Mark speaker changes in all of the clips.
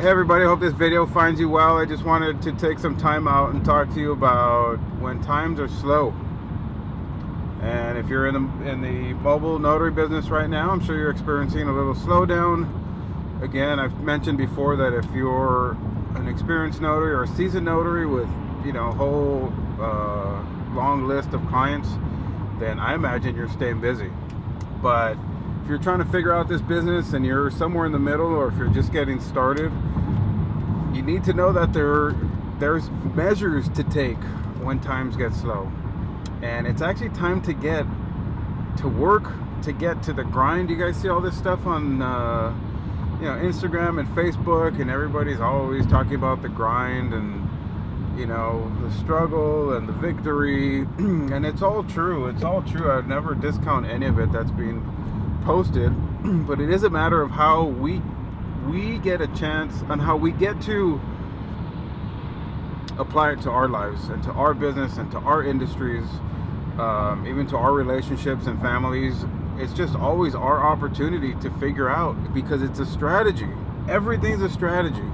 Speaker 1: Hey everybody, hope this video finds you well. I just wanted to take some time out and talk to you about when times are slow. And if you're in the mobile notary business right now, I'm sure you're experiencing a little slowdown. Again, I've mentioned before that if you're an experienced notary or a seasoned notary with, a whole long list of clients, then I imagine you're staying busy. But if you're trying to figure out this business and you're somewhere in the middle, or if you're just getting started, you need to know that there's measures to take when times get slow. And it's actually time to get to work, to get to the grind. You guys see all this stuff on Instagram and Facebook, and everybody's always talking about the grind and the struggle and the victory. And it's all true. I'd never discount any of it that's being posted, but it is a matter of how we get a chance on how we get to apply it to our lives and to our business and to our industries, even to our relationships and families. It's just always our opportunity to figure out, because it's a strategy. Everything's a strategy.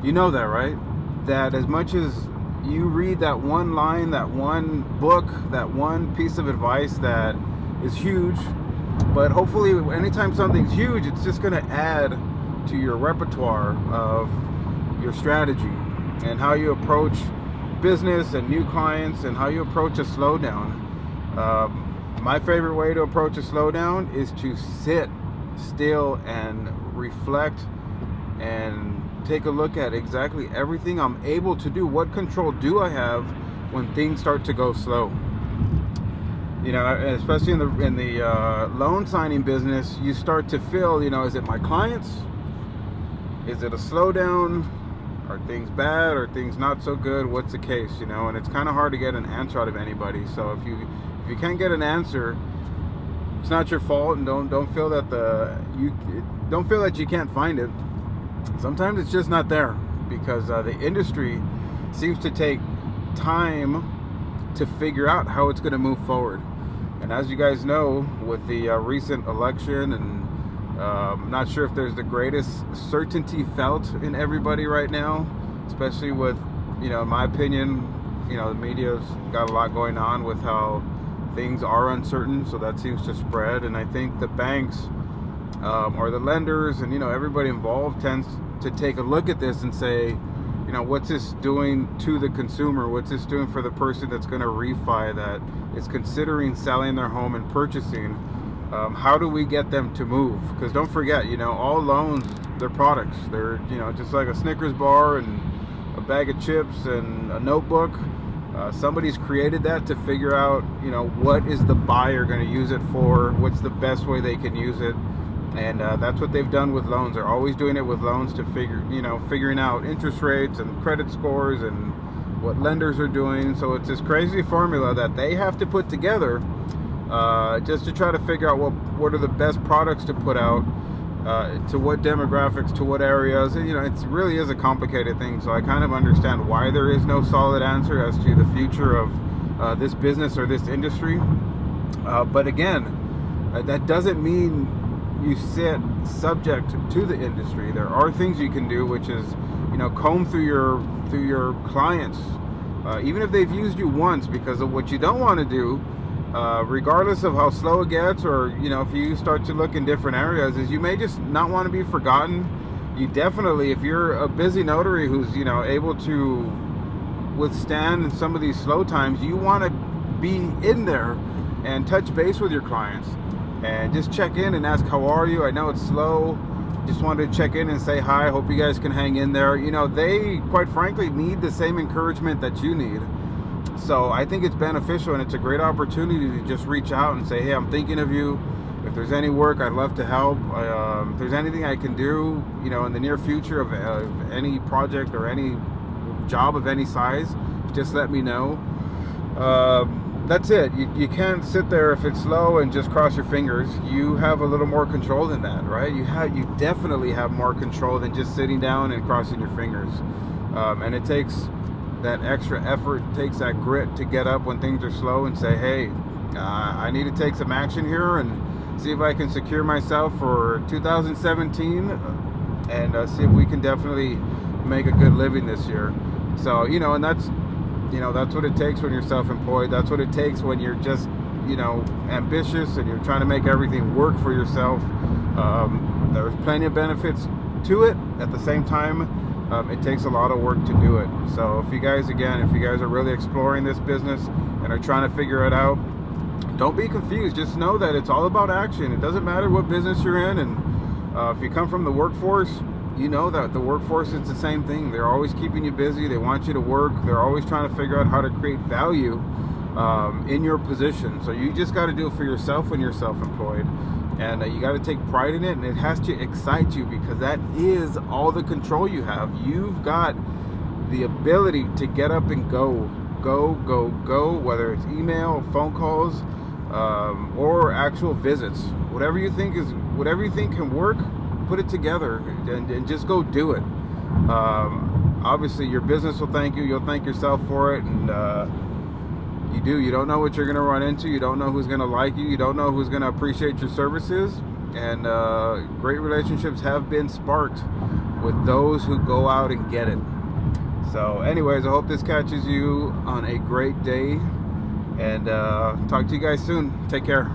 Speaker 1: You know that, right? That as much as you read that one line, that one book, that one piece of advice that is huge, but hopefully anytime something's huge, it's just going to add to your repertoire of your strategy and how you approach business and new clients and how you approach a slowdown. My favorite way to approach a slowdown is to sit still and reflect and take a look at exactly everything I'm able to do. What control do I have when things start to go slow? Especially in the loan signing business, you start to feel, is it my clients? Is it a slowdown? Are things bad? Are things not so good? What's the case? And it's kind of hard to get an answer out of anybody. So if you can't get an answer, it's not your fault, and don't feel that don't feel that you can't find it. Sometimes it's just not there, because the industry seems to take time to figure out how it's going to move forward. And as you guys know, with the recent election, and I'm not sure if there's the greatest certainty felt in everybody right now, especially with, in my opinion, the media's got a lot going on with how things are uncertain, so that seems to spread. And I think the banks or the lenders and everybody involved tends to take a look at this and say, what's this doing to the consumer? What's this doing for the person that's going to refi, that is considering selling their home and purchasing? How do we get them to move? Because don't forget, all loans, they're products. They're, just like a Snickers bar and a bag of chips and a notebook. Somebody's created that to figure out, what is the buyer going to use it for? What's the best way they can use it? And that's what they've done with loans. They're always doing it with loans to figuring out interest rates and credit scores and what lenders are doing. So it's this crazy formula that they have to put together just to try to figure out what are the best products to put out to what demographics, to what areas. It really is a complicated thing. So I kind of understand why there is no solid answer as to the future of this business or this industry. But again, that doesn't mean you sit subject to the industry. There are things you can do, which is, comb through your clients, even if they've used you once, because of what you don't want to do, regardless of how slow it gets, or if you start to look in different areas, is you may just not want to be forgotten. You definitely, if you're a busy notary who's able to withstand some of these slow times, you want to be in there and touch base with your clients and just check in and ask, how are you? I know it's slow. Just wanted to check in and say hi. Hope you guys can hang in there. They, quite frankly, need the same encouragement that you need. So I think it's beneficial, and it's a great opportunity to just reach out and say, hey, I'm thinking of you. If there's any work, I'd love to help. If there's anything I can do, in the near future of any project or any job of any size, just let me know. That's it. You can't sit there if it's slow and just cross your fingers. You have a little more control than that, right? You definitely have more control than just sitting down and crossing your fingers. And it takes that extra effort, takes that grit to get up when things are slow and say, hey, I need to take some action here and see if I can secure myself for 2017 and see if we can definitely make a good living this year. So, and that's what it takes when you're self-employed. That's what it takes when you're just, ambitious and you're trying to make everything work for yourself. There's plenty of benefits to it. At the same time, it takes a lot of work to do it. So if you guys are really exploring this business and are trying to figure it out, don't be confused. Just know that it's all about action. It doesn't matter what business you're in, and if you come from the workforce, you know that the workforce is the same thing. They're always keeping you busy. They want you to work. They're always trying to figure out how to create value in your position. So you just got to do it for yourself when you're self-employed, and you got to take pride in it, and it has to excite you, because that is all the control you have. You've got the ability to get up and go, whether it's email, phone calls, or actual visits. Whatever you think can work, put it together and just go do it. Obviously your business will thank you. You'll thank yourself for it, and you don't know what you're going to run into. You don't know who's going to like you. You don't know who's going to appreciate your services. And great relationships have been sparked with those who go out and get it. So anyways, I hope this catches you on a great day, and talk to you guys soon. Take care.